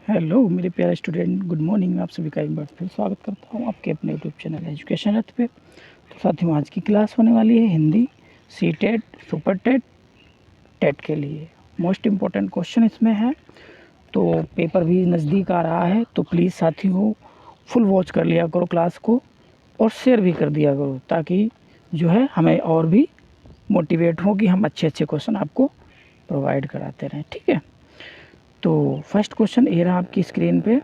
Hello मेरे प्यारे student, good morning. आप सभी का एक बार फिर स्वागत करता हूँ आपके अपने यूट्यूब चैनल एजुकेशन रथ पे। तो साथियों, आज की क्लास होने वाली है Hindi C TET, super TET, TET के लिए। मोस्ट इम्पोर्टेंट क्वेश्चन इसमें है, तो पेपर भी नज़दीक आ रहा है, तो प्लीज़ साथियों फुल वॉच कर लिया करो क्लास को और शेयर भी कर दिया करो, ताकि जो है हमें और भी मोटिवेट हो कि हम अच्छे अच्छे क्वेश्चन आपको प्रोवाइड कराते रहें। ठीक है, तो फर्स्ट क्वेश्चन ये रहा आपकी स्क्रीन पे।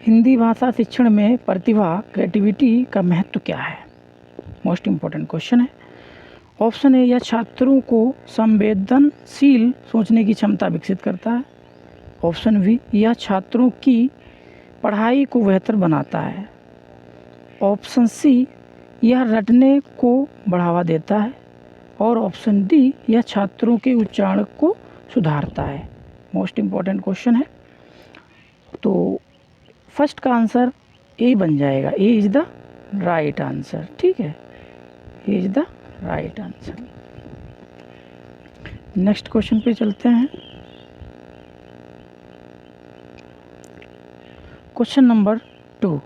हिंदी भाषा शिक्षण में प्रतिभा, क्रिएटिविटी का महत्व क्या है? मोस्ट इम्पोर्टेंट क्वेश्चन है। ऑप्शन ए, यह छात्रों को संवेदनशील सोचने की क्षमता विकसित करता है। ऑप्शन बी, यह छात्रों की पढ़ाई को बेहतर बनाता है। ऑप्शन सी, यह रटने को बढ़ावा देता है। और ऑप्शन डी, यह छात्रों के उच्चारण को सुधारता है। मोस्ट इम्पॉर्टेंट क्वेश्चन है, तो फर्स्ट का आंसर ए बन जाएगा। A is the right answer. ठीक है, A is the right answer. Next question पे चलते हैं। क्वेश्चन नंबर 2,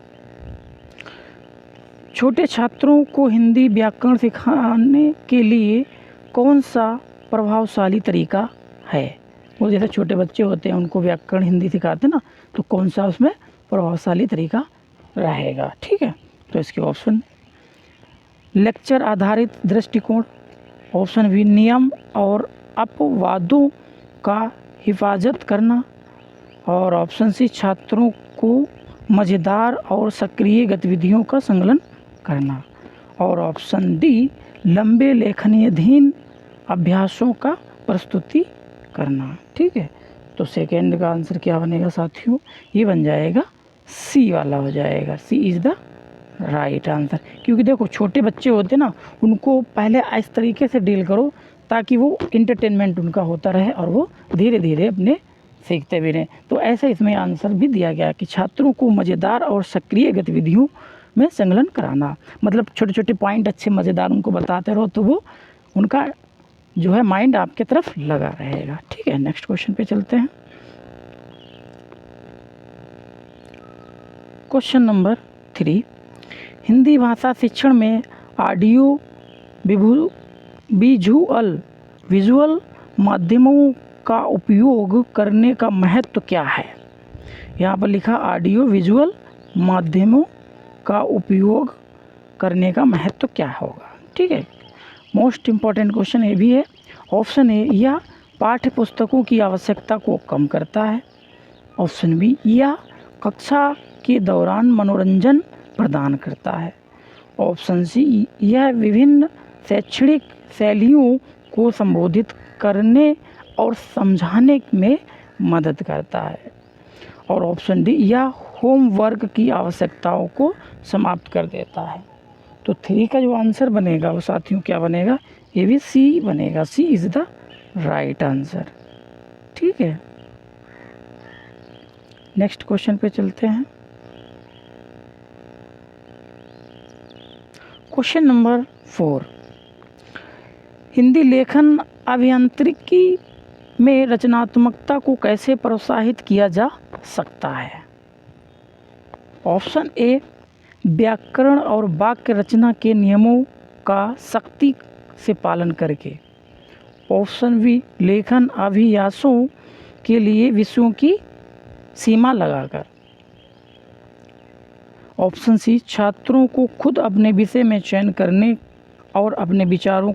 छोटे छात्रों को हिंदी व्याकरण सिखाने के लिए कौन सा प्रभावशाली तरीका है? वो जैसे छोटे बच्चे होते हैं उनको व्याकरण हिंदी सिखाते हैं ना, तो कौन सा उसमें प्रभावशाली तरीका रहेगा? ठीक है, तो इसके ऑप्शन, लेक्चर आधारित दृष्टिकोण। ऑप्शन बी, नियम और अपवादों का हिफाजत करना। और ऑप्शन सी, छात्रों को मज़ेदार और सक्रिय गतिविधियों का संकलन करना। और ऑप्शन डी, लंबे लेखनीयधीन अभ्यासों का प्रस्तुति करना। ठीक है, तो सेकेंड का आंसर क्या बनेगा साथियों? ये बन जाएगा सी वाला हो जाएगा। C is the right answer. क्योंकि देखो छोटे बच्चे होते ना, उनको पहले इस तरीके से डील करो ताकि वो इंटरटेनमेंट उनका होता रहे और वो धीरे धीरे अपने सीखते भी रहें। तो ऐसे इसमें आंसर भी दिया गया कि छात्रों को मज़ेदार और सक्रिय गतिविधियों में संलग्न कराना। मतलब छोटे छोटे पॉइंट अच्छे मज़ेदार उनको बताते रहो, तो वो उनका जो है माइंड आपके तरफ लगा रहेगा। ठीक है, नेक्स्ट क्वेश्चन पे चलते हैं। क्वेश्चन नंबर 3, हिंदी भाषा शिक्षण में ऑडियो विजुअल माध्यमों का उपयोग करने का महत्व क्या है? यहाँ पर लिखा ऑडियो विजुअल माध्यमों का उपयोग करने का महत्व क्या होगा? ठीक है, मोस्ट इम्पॉर्टेंट क्वेश्चन ये भी है। ऑप्शन ए, यह पाठ्य पुस्तकों की आवश्यकता को कम करता है। ऑप्शन बी, यह कक्षा के दौरान मनोरंजन प्रदान करता है। ऑप्शन सी, यह विभिन्न शैक्षणिक शैलियों को संबोधित करने और समझाने में मदद करता है। और ऑप्शन डी, यह होमवर्क की आवश्यकताओं को समाप्त कर देता है। तो 3 का जो आंसर बनेगा वो साथियों क्या बनेगा? ये भी सी बनेगा। सी इज़ द राइट आंसर। ठीक है, नेक्स्ट क्वेश्चन पे चलते हैं। क्वेश्चन नंबर 4, हिंदी लेखन अभियांत्रिकी में रचनात्मकता को कैसे प्रोत्साहित किया जा सकता है? ऑप्शन ए, व्याकरण और वाक्य रचना के नियमों का सख्ती से पालन करके। ऑप्शन बी, लेखन अभ्यासों के लिए विषयों की सीमा लगाकर। ऑप्शन सी, छात्रों को खुद अपने विषय में चयन करने और अपने विचारों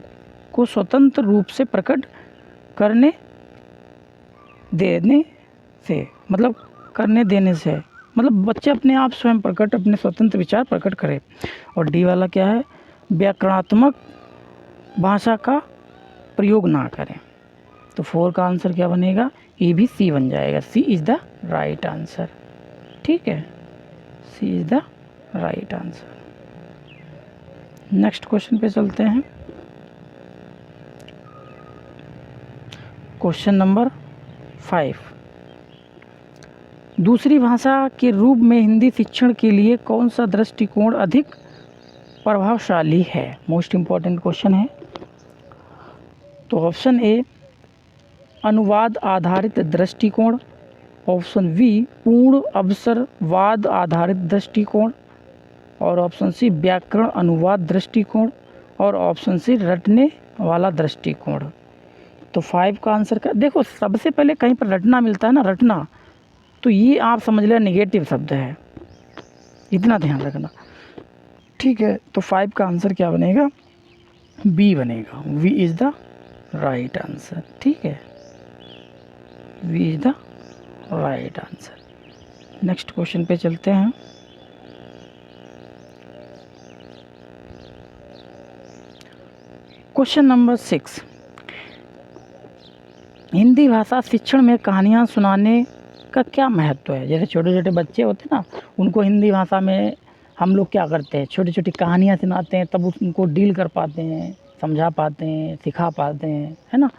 को स्वतंत्र रूप से प्रकट करने देने से, मतलब करने देने से, मतलब बच्चे अपने आप स्वयं प्रकट अपने स्वतंत्र विचार प्रकट करें। और डी वाला क्या है? व्याकरणात्मक भाषा का प्रयोग ना करें। तो 4 का आंसर क्या बनेगा? ये भी सी बन जाएगा। C is the right answer. ठीक है, C is the right answer. Next question पे चलते हैं। क्वेश्चन नंबर 5, दूसरी भाषा के रूप में हिंदी शिक्षण के लिए कौन सा दृष्टिकोण अधिक प्रभावशाली है? मोस्ट इम्पॉर्टेंट क्वेश्चन है। तो ऑप्शन ए, अनुवाद आधारित दृष्टिकोण। ऑप्शन बी पूर्ण अवसरवाद आधारित दृष्टिकोण, और ऑप्शन सी व्याकरण अनुवाद दृष्टिकोण, और ऑप्शन सी रटने वाला दृष्टिकोण। तो 5 का आंसर का देखो, सबसे पहले कहीं पर रटना मिलता है ना, रटना, तो ये आप समझ लें नेगेटिव शब्द है, इतना ध्यान रखना, ठीक है। तो 5 का आंसर क्या बनेगा, बी बनेगा, B is the right answer, ठीक है, B is the right answer. Next question पे चलते हैं। क्वेश्चन नंबर 6, हिंदी भाषा शिक्षण में कहानियाँ सुनाने का क्या महत्व है। जैसे छोटे छोटे बच्चे होते हैं ना, उनको हिंदी भाषा में हम लोग क्या करते हैं, छोटी छोटी कहानियाँ सुनाते हैं, तब उनको डील कर पाते हैं, समझा पाते हैं, सिखा पाते हैं, है ना।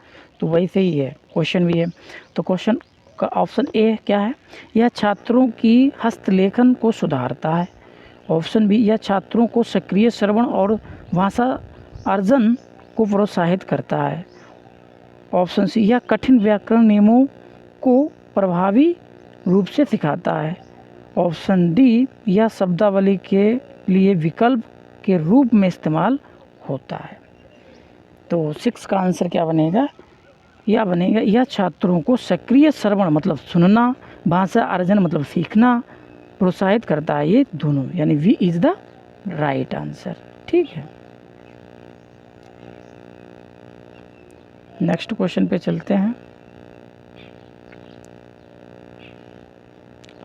तो वैसे ही है, क्वेश्चन भी है। तो क्वेश्चन का ऑप्शन ए क्या है, यह छात्रों की हस्तलेखन को सुधारता है। ऑप्शन बी, यह छात्रों को सक्रिय श्रवण और भाषा अर्जन को प्रोत्साहित करता है। ऑप्शन सी, यह कठिन व्याकरण नियमों को प्रभावी रूप से सिखाता है। ऑप्शन डी, यह शब्दावली के लिए विकल्प के रूप में इस्तेमाल होता है। तो 6 का आंसर क्या बनेगा, यह बनेगा, यह छात्रों को सक्रिय श्रवण मतलब सुनना, भाषा अर्जन मतलब सीखना प्रोत्साहित करता है, ये दोनों, यानी B is the right answer, ठीक है। नेक्स्ट क्वेश्चन पे चलते हैं।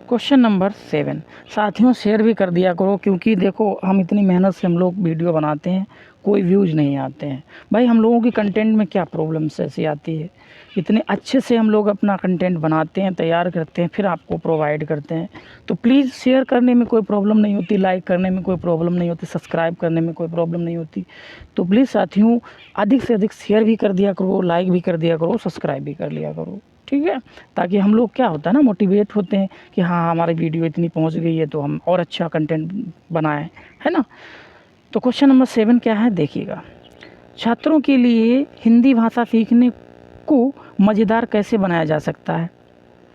क्वेश्चन नंबर 7, साथियों शेयर भी कर दिया करो, क्योंकि देखो हम इतनी मेहनत से हम लोग वीडियो बनाते हैं, कोई व्यूज़ नहीं आते हैं भाई। हम लोगों की कंटेंट में क्या प्रॉब्लम्स ऐसी आती है, इतने अच्छे से हम लोग अपना कंटेंट बनाते हैं, तैयार करते हैं, फिर आपको प्रोवाइड करते हैं। तो प्लीज़ शेयर करने में कोई प्रॉब्लम नहीं होती, लाइक करने में कोई प्रॉब्लम नहीं होती, सब्सक्राइब करने में कोई प्रॉब्लम नहीं होती। तो प्लीज़ साथियों अधिक से अधिक शेयर भी कर दिया करो, लाइक भी कर दिया करो, सब्सक्राइब भी कर लिया करो, ठीक है। ताकि हम लोग क्या होता है ना, मोटिवेट होते हैं कि हाँ हमारी वीडियो इतनी पहुंच गई है तो हम और अच्छा कंटेंट बनाएं, है ना। तो क्वेश्चन नंबर 7 क्या है, देखिएगा, छात्रों के लिए हिंदी भाषा सीखने को मज़ेदार कैसे बनाया जा सकता है।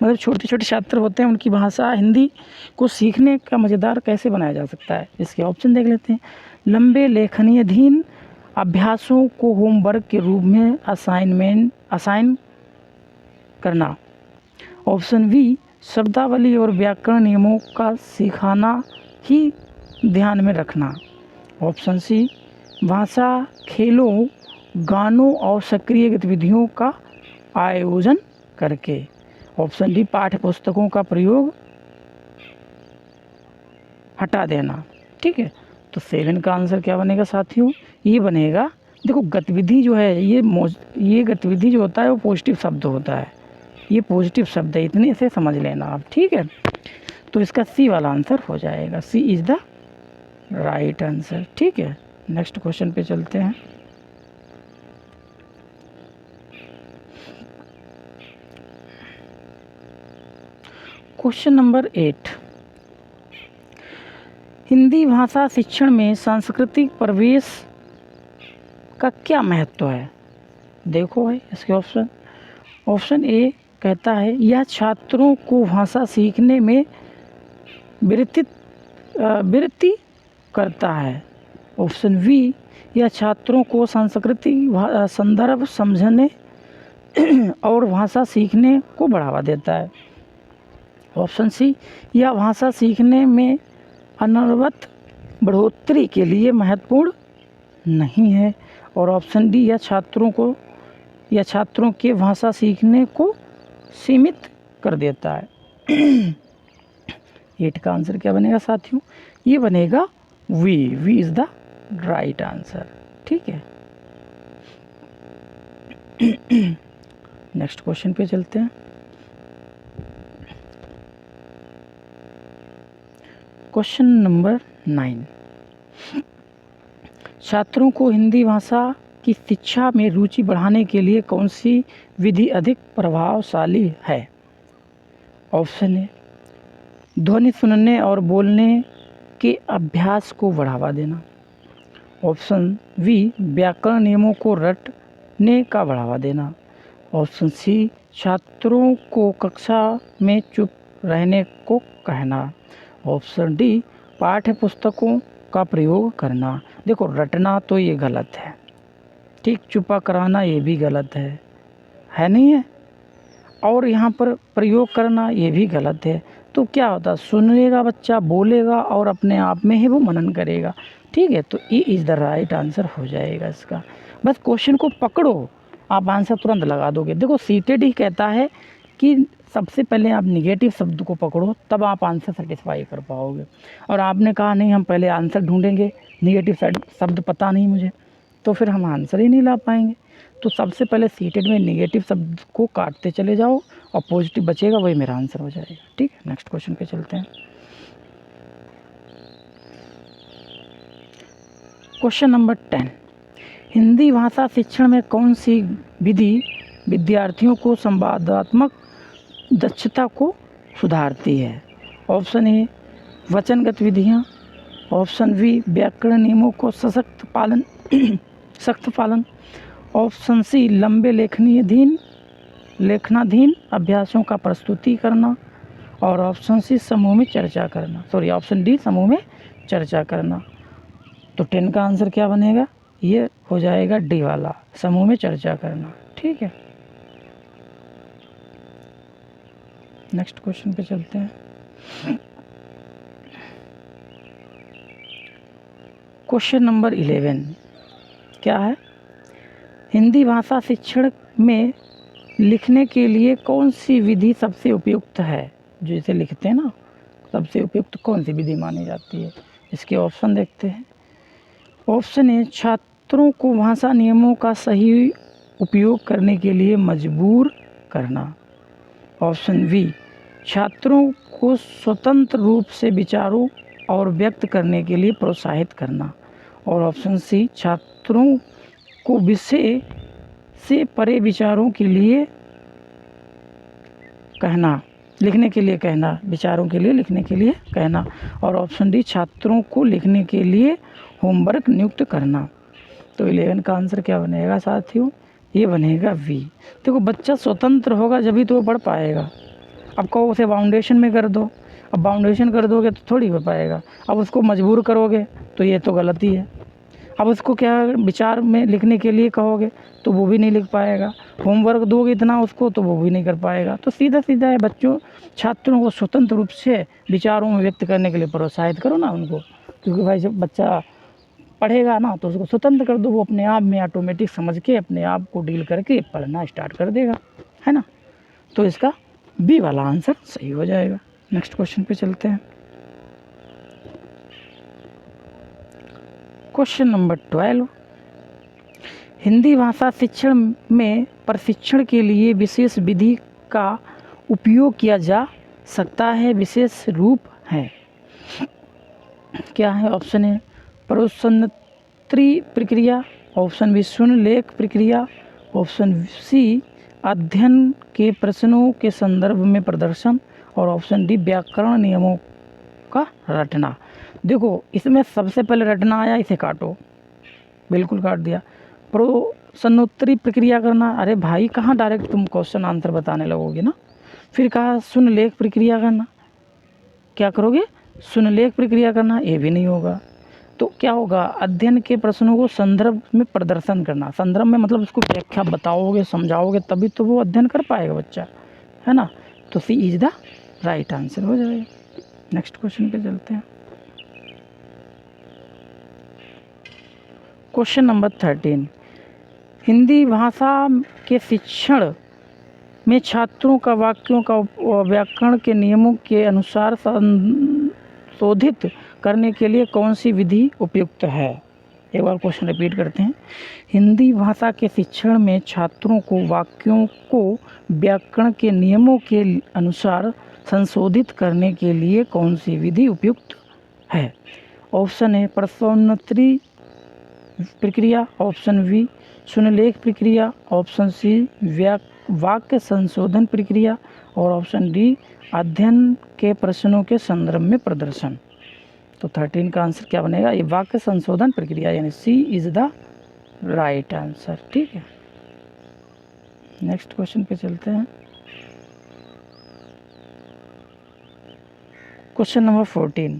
मतलब छोटे छोटे छात्र होते हैं, उनकी भाषा हिंदी को सीखने का मज़ेदार कैसे बनाया जा सकता है। इसके ऑप्शन देख लेते हैं। लंबे लेखनीयधीन अभ्यासों को होमवर्क के रूप में असाइन करना। ऑप्शन बी, शब्दावली और व्याकरण नियमों का सिखाना ही ध्यान में रखना। ऑप्शन सी, भाषा खेलों, गानों और सक्रिय गतिविधियों का आयोजन करके। ऑप्शन डी, पाठ्य पुस्तकों का प्रयोग हटा देना, ठीक है। तो 7 का आंसर क्या बनेगा साथियों, ये बनेगा, देखो गतिविधि जो है ये गतिविधि जो होता है वो पॉजिटिव शब्द होता है, ये पॉजिटिव शब्द है, इतने से समझ लेना आप, ठीक है। तो इसका सी वाला आंसर हो जाएगा, C is the right answer, ठीक है। नेक्स्ट क्वेश्चन पे चलते हैं। क्वेश्चन नंबर 8, हिंदी भाषा शिक्षण में सांस्कृतिक प्रवेश का क्या महत्व है। देखो भाई इसके ऑप्शन ए कहता है, यह छात्रों को भाषा सीखने में वृत्ति करता है। ऑप्शन बी, यह छात्रों को सांस्कृतिक संदर्भ समझने और भाषा सीखने को बढ़ावा देता है। ऑप्शन सी, यह भाषा सीखने में अनवरत बढ़ोतरी के लिए महत्वपूर्ण नहीं है। और ऑप्शन डी, यह छात्रों के भाषा सीखने को सीमित कर देता है। 8 का आंसर क्या बनेगा साथियों, ये बनेगा B is the right answer, ठीक है। नेक्स्ट क्वेश्चन पे चलते हैं। क्वेश्चन नंबर 9, छात्रों को हिंदी भाषा की शिक्षा में रुचि बढ़ाने के लिए कौन सी विधि अधिक प्रभावशाली है। ऑप्शन ए, ध्वनि सुनने और बोलने के अभ्यास को बढ़ावा देना। ऑप्शन बी, व्याकरण नियमों को रटने का बढ़ावा देना। ऑप्शन सी, छात्रों को कक्षा में चुप रहने को कहना। ऑप्शन डी, पाठ्य पुस्तकों का प्रयोग करना। देखो रटना तो ये गलत है, ठीक, चुपा कराना ये भी गलत है नहीं है, और यहाँ पर प्रयोग करना ये भी गलत है। तो क्या होता, सुनेगा बच्चा, बोलेगा और अपने आप में ही वो मनन करेगा। ठीक है, तो ये इज़ द राइट आंसर हो जाएगा इसका। बस क्वेश्चन को पकड़ो, आप आंसर तुरंत लगा दोगे। देखो सीटेड ही कहता है कि सबसे पहले आप निगेटिव शब्द को पकड़ो, तब आप आंसर सेटिस्फाई कर पाओगे। और आपने कहा नहीं हम पहले आंसर ढूंढेंगे, निगेटिव शब्द पता नहीं मुझे, तो फिर हम आंसर ही नहीं ला पाएंगे। तो सबसे पहले सीटेड में निगेटिव शब्द को काटते चले जाओ और पॉजिटिव बचेगा, वही मेरा आंसर हो जाएगा। ठीक है, नेक्स्ट क्वेश्चन पे चलते हैं। क्वेश्चन नंबर 10, हिंदी भाषा शिक्षण में कौन सी विधि विद्यार्थियों को संवादात्मक दक्षता को सुधारती है? ऑप्शन ए, वचनगत विधियाँ। ऑप्शन बी, व्याकरण नियमों को सशक्त पालन सख्त पालन। ऑप्शन सी, लंबे लेखनाधीन अभ्यासों का प्रस्तुति करना। और ऑप्शन सी, समूह में चर्चा करना। ऑप्शन डी, समूह में चर्चा करना। तो 10 का आंसर क्या बनेगा? ये हो जाएगा डी वाला, समूह में चर्चा करना। ठीक है, नेक्स्ट क्वेश्चन पे चलते हैं। क्वेश्चन नंबर 11 क्या है? हिंदी भाषा शिक्षण में लिखने के लिए कौन सी विधि सबसे उपयुक्त है? जो इसे लिखते हैं ना, सबसे उपयुक्त कौन सी विधि मानी जाती है? इसके ऑप्शन देखते हैं। ऑप्शन ए, छात्रों को भाषा नियमों का सही उपयोग करने के लिए मजबूर करना। ऑप्शन बी, छात्रों को स्वतंत्र रूप से विचारों और व्यक्त करने के लिए प्रोत्साहित करना। और ऑप्शन सी, छात्रों को विषय से परे विचारों के लिए कहना, लिखने के लिए कहना, विचारों के लिए लिखने के लिए कहना। और ऑप्शन डी, छात्रों को लिखने के लिए होमवर्क नियुक्त करना। तो 11 का आंसर क्या बनेगा साथियों? ये बनेगा वी। देखो बच्चा स्वतंत्र होगा जब ही तो वो पढ़ पाएगा। अब कहो उसे बाउंडेशन में कर दो, अब बाउंडेशन कर दोगे तो थोड़ी हो पाएगा। अब उसको मजबूर करोगे तो ये तो गलती है। अब उसको क्या विचार में लिखने के लिए कहोगे तो वो भी नहीं लिख पाएगा। होमवर्क दोगे इतना उसको तो वो भी नहीं कर पाएगा। तो सीधा सीधा है, बच्चों छात्रों को स्वतंत्र रूप से विचारों में व्यक्त करने के लिए प्रोत्साहित करो ना उनको, क्योंकि भाई जब बच्चा पढ़ेगा ना तो उसको स्वतंत्र कर दो, वो अपने आप में ऑटोमेटिक समझ के अपने आप को डील करके पढ़ना स्टार्ट कर देगा, है ना। तो इसका बी वाला आंसर सही हो जाएगा। नेक्स्ट क्वेश्चन पे चलते हैं। क्वेश्चन नंबर 12, हिंदी भाषा शिक्षण में प्रशिक्षण के लिए विशेष विधि का उपयोग किया जा सकता है, विशेष रूप है। क्या है? ऑप्शन ए, प्रश्नोत्तरी प्रक्रिया। ऑप्शन बी, शून्य लेख प्रक्रिया। ऑप्शन सी, अध्ययन के प्रश्नों के संदर्भ में प्रदर्शन। और ऑप्शन डी, व्याकरण नियमों का रटना। देखो इसमें सबसे पहले रटना आया, इसे काटो, बिल्कुल काट दिया। प्रश्नोत्तरी प्रक्रिया करना, अरे भाई कहाँ डायरेक्ट तुम क्वेश्चन आंसर बताने लगोगे ना। फिर कहा शून्य लेख प्रक्रिया करना, क्या करोगे? शून्य लेख प्रक्रिया करना, ये भी नहीं होगा। तो क्या होगा? अध्ययन के प्रश्नों को संदर्भ में प्रदर्शन करना। संदर्भ में मतलब उसको व्याख्या बताओगे, समझाओगे, तभी तो वो अध्ययन कर पाएगा बच्चा, है ना। तो सी इज द राइट आंसर हो जाएगा। नेक्स्ट क्वेश्चन पे चलते हैं। क्वेश्चन नंबर 13, हिंदी भाषा के शिक्षण में छात्रों का वाक्यों का व्याकरण के नियमों के अनुसार संशोधित करने के लिए कौन सी विधि उपयुक्त है? एक बार क्वेश्चन रिपीट करते हैं। हिंदी भाषा के शिक्षण में छात्रों को वाक्यों को व्याकरण के नियमों के अनुसार संशोधित करने के लिए कौन सी विधि उपयुक्त है? ऑप्शन ए, प्रश्नोत्तरी प्रक्रिया। ऑप्शन बी, शून्यलेख प्रक्रिया। ऑप्शन सी, वाक्य संशोधन प्रक्रिया। और ऑप्शन डी, अध्ययन के प्रश्नों के संदर्भ में प्रदर्शन। तो 13 का आंसर क्या बनेगा? ये वाक्य संशोधन प्रक्रिया, यानी सी इज द राइट आंसर। ठीक है, नेक्स्ट क्वेश्चन पे चलते हैं। क्वेश्चन नंबर 14,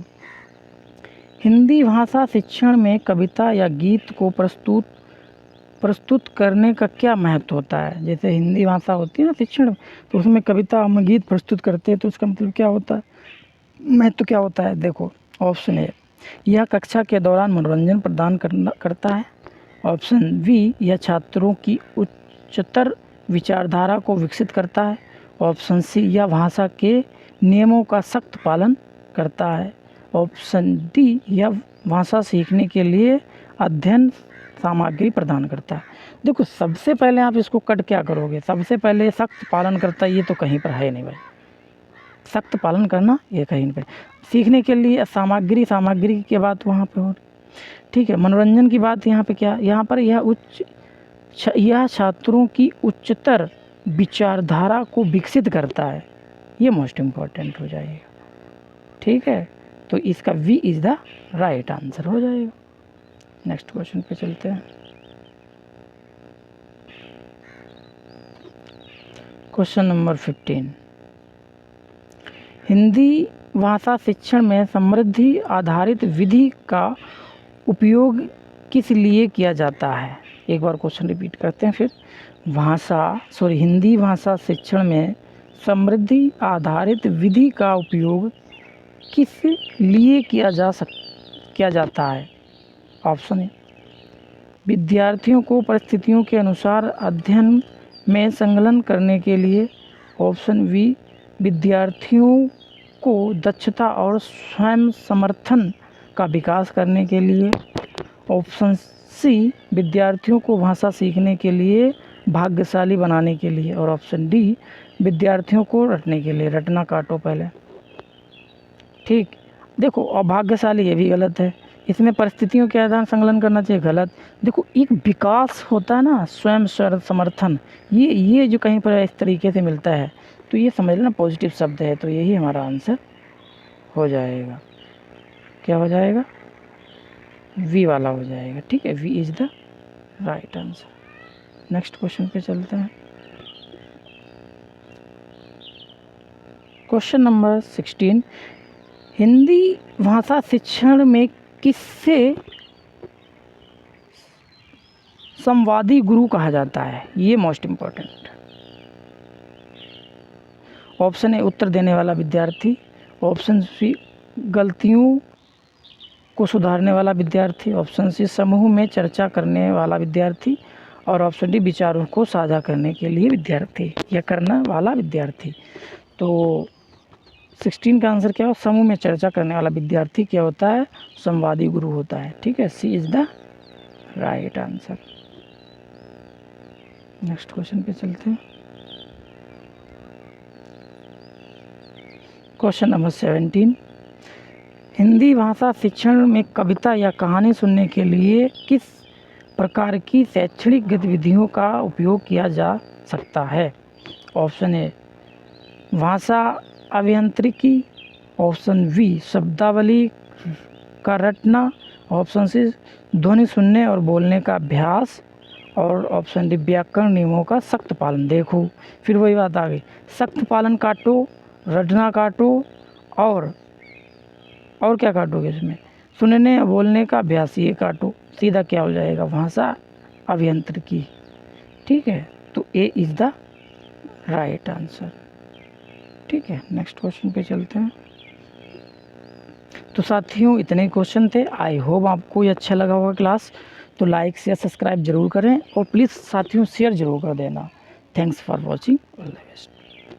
हिंदी भाषा शिक्षण में कविता या गीत को प्रस्तुत करने का क्या महत्व होता है? जैसे हिंदी भाषा होती है ना शिक्षण, तो उसमें कविता हम गीत प्रस्तुत करते हैं, तो उसका मतलब क्या होता है, महत्व क्या होता है? देखो, ऑप्शन ए, यह कक्षा के दौरान मनोरंजन प्रदान करता है। ऑप्शन बी, यह छात्रों की उच्चतर विचारधारा को विकसित करता है। ऑप्शन सी, यह भाषा के नियमों का सख्त पालन करता है। ऑप्शन डी, यह भाषा सीखने के लिए अध्ययन सामग्री प्रदान करता है। देखो, सबसे पहले आप इसको कट क्या करोगे, सबसे पहले सख्त पालन करता है, ये तो कहीं पर है नहीं भाई, सख्त पालन करना ये कहीं नहीं। सीखने के लिए सामग्री की बात वहाँ पे हो, ठीक है। मनोरंजन की बात यहाँ पे क्या, यहाँ पर यह छात्रों की उच्चतर विचारधारा को विकसित करता है, ये मोस्ट इम्पॉर्टेंट हो जाएगा, ठीक है। तो इसका B is the right answer हो जाएगा। नेक्स्ट क्वेश्चन पे चलते हैं। क्वेश्चन नंबर 15, हिंदी भाषा शिक्षण में समृद्धि आधारित विधि का उपयोग किस लिए किया जाता है? एक बार क्वेश्चन रिपीट करते हैं फिर। हिंदी भाषा शिक्षण में समृद्धि आधारित विधि का उपयोग किस लिए किया जाता है? ऑप्शन ए, विद्यार्थियों को परिस्थितियों के अनुसार अध्ययन में संलग्न करने के लिए। ऑप्शन बी, विद्यार्थियों को दक्षता और स्वयं समर्थन का विकास करने के लिए। ऑप्शन सी, विद्यार्थियों को भाषा सीखने के लिए भाग्यशाली बनाने के लिए। और ऑप्शन डी, विद्यार्थियों को रटने के लिए। रटना काटो पहले, ठीक। देखो, और भाग्यशाली ये भी गलत है, इसमें परिस्थितियों के आधार संलग्न करना चाहिए, गलत। देखो, एक विकास होता है ना, स्वयं समर्थन, ये जो कहीं पर इस तरीके से मिलता है, तो ये समझ लेना पॉजिटिव शब्द है, तो यही हमारा आंसर हो जाएगा। क्या हो जाएगा? वी वाला हो जाएगा, ठीक है। B is the right answer. Next question पे चलते हैं। क्वेश्चन नंबर 16, हिंदी भाषा शिक्षण में किससे संवादी गुरु कहा जाता है? ये मोस्ट इम्पॉर्टेंट। ऑप्शन ए, उत्तर देने वाला विद्यार्थी। ऑप्शन सी, गलतियों को सुधारने वाला विद्यार्थी। ऑप्शन सी, समूह में चर्चा करने वाला विद्यार्थी। और ऑप्शन डी, विचारों को साझा करने के लिए विद्यार्थी या करने वाला विद्यार्थी। तो 16 का आंसर क्या हो? समूह में चर्चा करने वाला विद्यार्थी क्या होता है? संवादी गुरु होता है, ठीक है। C is the right answer. Next question पे चलते हैं। क्वेश्चन नंबर 17, हिंदी भाषा शिक्षण में कविता या कहानी सुनने के लिए किस प्रकार की शैक्षणिक गतिविधियों का उपयोग किया जा सकता है? ऑप्शन ए, भाषा अभियांत्रिकी। ऑप्शन बी, शब्दावली का रटना। ऑप्शन सी, ध्वनि सुनने और बोलने का अभ्यास। और ऑप्शन डी, व्याकरण नियमों का सख्त पालन। देखो, फिर वही बात आ गई, सख्त पालन काटो, रटना काटो, और क्या काटोगे इसमें? सुनने और बोलने का अभ्यास, ये काटो। सीधा क्या हो जाएगा? भाषा अभियांत्रिकी, ठीक है। तो A is the right answer, ठीक है। नेक्स्ट क्वेश्चन पे चलते हैं। तो साथियों, इतने क्वेश्चन थे। आई होप आपको ये अच्छा लगा होगा क्लास। तो लाइक शेयर सब्सक्राइब जरूर करें, और प्लीज़ साथियों शेयर जरूर कर देना। Thanks for watching, all the best.